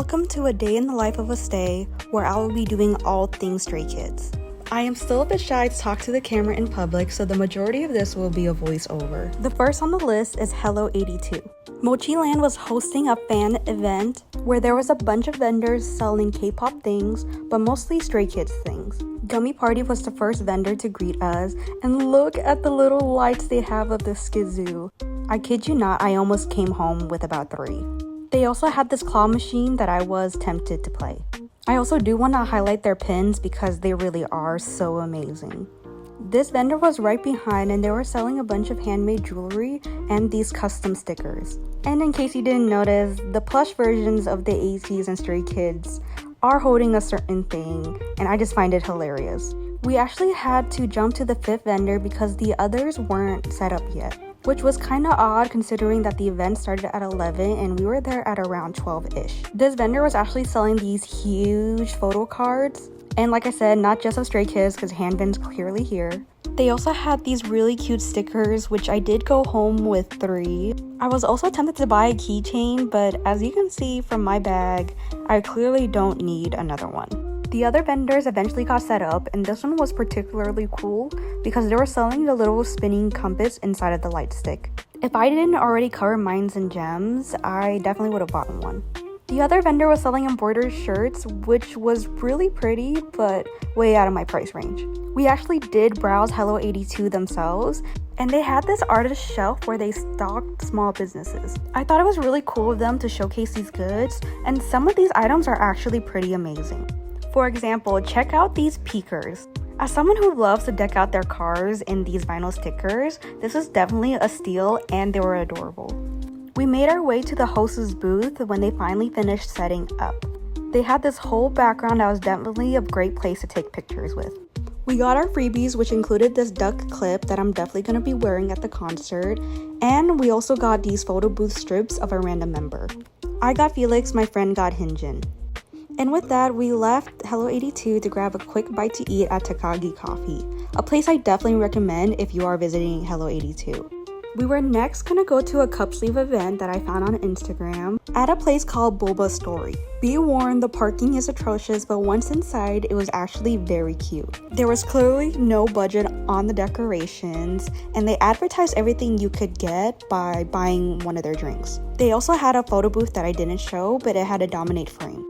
Welcome to a day in the life of a stay, where I will be doing all things Stray Kids. I am still a bit shy to talk to the camera in public, so the majority of this will be a voiceover. The first on the list is Hello 82. Mochi Land was hosting a fan event where there was a bunch of vendors selling K-pop things, but mostly Stray Kids things. Gummy Party was the first vendor to greet us, and look at the little lights they have of the skizoo. I kid you not, I almost came home with about 3. They also had this claw machine that I was tempted to play. I also do want to highlight their pins because they really are so amazing. This vendor was right behind and they were selling a bunch of handmade jewelry and these custom stickers. And in case you didn't notice, the plush versions of the ATEEZ and Stray Kids are holding a certain thing, and I just find it hilarious. We actually had to jump to the 5th vendor because the others weren't set up yet, which was kind of odd considering that the event started at 11 and we were there at around 12-ish. This vendor was actually selling these huge photo cards, and like I said, not just of Stray Kids because Hanbin's clearly here. They also had these really cute stickers, which I did go home with 3. I was also tempted to buy a keychain, but as you can see from my bag, I clearly don't need another one. The other vendors eventually got set up, and this one was particularly cool because they were selling the little spinning compass inside of the light stick. If I didn't already cover mines and gems, I definitely would have bought one. The other vendor was selling embroidered shirts, which was really pretty, but way out of my price range. We actually did browse Hello 82 themselves, and they had this artist shelf where they stocked small businesses. I thought it was really cool of them to showcase these goods, and some of these items are actually pretty amazing. For example, check out these peekers. As someone who loves to deck out their cars in these vinyl stickers, this is definitely a steal and they were adorable. We made our way to the host's booth when they finally finished setting up. They had this whole background that was definitely a great place to take pictures with. We got our freebies, which included this duck clip that I'm definitely going to be wearing at the concert, and we also got these photo booth strips of a random member. I got Felix, my friend got Hyunjin. And with that, we left Hello 82 to grab a quick bite to eat at Takagi Coffee, a place I definitely recommend if you are visiting Hello 82. We were next gonna go to a cup sleeve event that I found on Instagram at a place called Boba Story. Be warned, the parking is atrocious, but once inside, it was actually very cute. There was clearly no budget on the decorations, and they advertised everything you could get by buying one of their drinks. They also had a photo booth that I didn't show, but it had a dominate frame.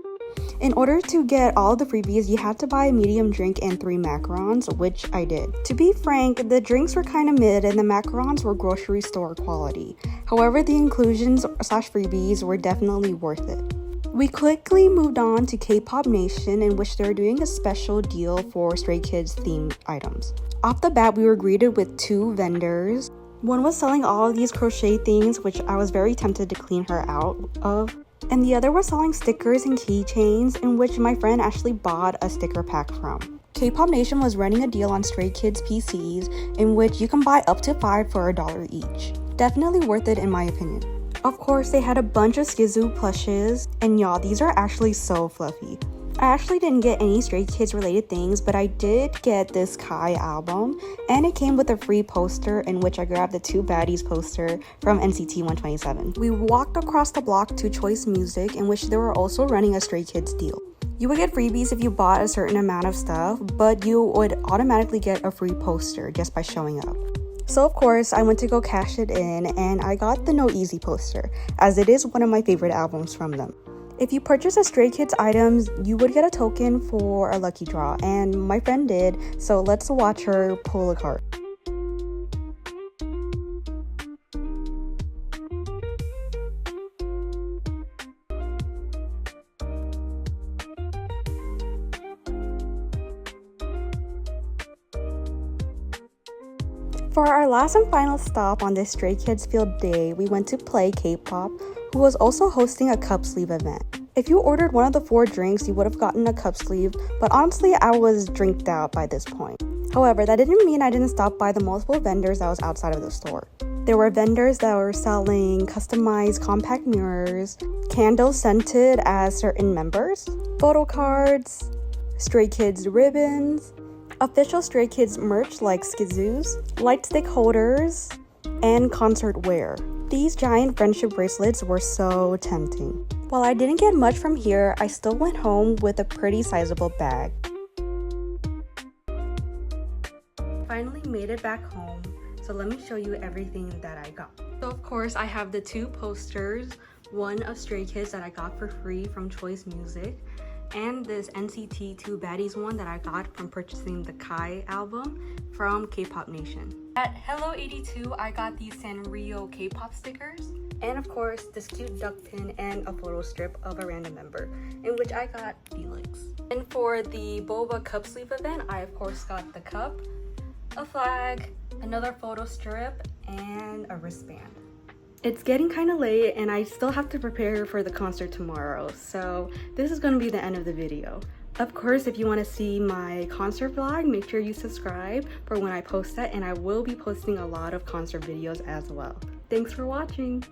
In order to get all the freebies, you had to buy a medium drink and 3 macarons, which I did. To be frank, the drinks were kind of mid and the macarons were grocery store quality. However, the inclusions/freebies were definitely worth it. We quickly moved on to K-pop Nation, in which they were doing a special deal for Stray Kids themed items. Off the bat, we were greeted with 2 vendors. One was selling all of these crochet things, which I was very tempted to clean her out of. And the other was selling stickers and keychains, in which my friend actually bought a sticker pack from. K-pop Nation was running a deal on Stray Kids PCs, in which you can buy up to 5 for $1 each. Definitely worth it in my opinion. Of course, they had a bunch of skizoo plushes, and y'all, these are actually so fluffy. I actually didn't get any Stray Kids related things, but I did get this Kai album, and it came with a free poster in which I grabbed the 2 Baddies poster from NCT 127. We walked across the block to Choice Music, in which they were also running a Stray Kids deal. You would get freebies if you bought a certain amount of stuff, but you would automatically get a free poster just by showing up. So of course, I went to go cash it in, and I got the No Easy poster, as it is one of my favorite albums from them. If you purchase a Stray Kids items, you would get a token for a lucky draw, and my friend did, so let's watch her pull a card. For our last and final stop on this Stray Kids field day, we went to Play K-pop, who was also hosting a cup sleeve event. If you ordered one of the 4 drinks, you would have gotten a cup sleeve, but honestly, I was drinked out by this point. However, that didn't mean I didn't stop by the multiple vendors that was outside of the store. There were vendors that were selling customized compact mirrors, candles scented as certain members, photo cards, Stray Kids ribbons, official Stray Kids merch like skizoos, light stick holders, and concert wear. These giant friendship bracelets were so tempting. While I didn't get much from here, I still went home with a pretty sizable bag. Finally made it back home, so let me show you everything that I got. So of course I have the 2 posters, one of Stray Kids that I got for free from Choice Music, and this NCT 2 Baddies one that I got from purchasing the Kai album from K-pop Nation. At Hello 82, I got these Sanrio K-pop stickers, and of course this cute duck pin and a photo strip of a random member, in which I got Felix. And for the Boba cup sleeve event, I of course got the cup, a flag, another photo strip, and a wristband. It's getting kind of late and I still have to prepare for the concert tomorrow, so this is going to be the end of the video. Of course, if you want to see my concert vlog, make sure you subscribe for when I post that, and I will be posting a lot of concert videos as well. Thanks for watching!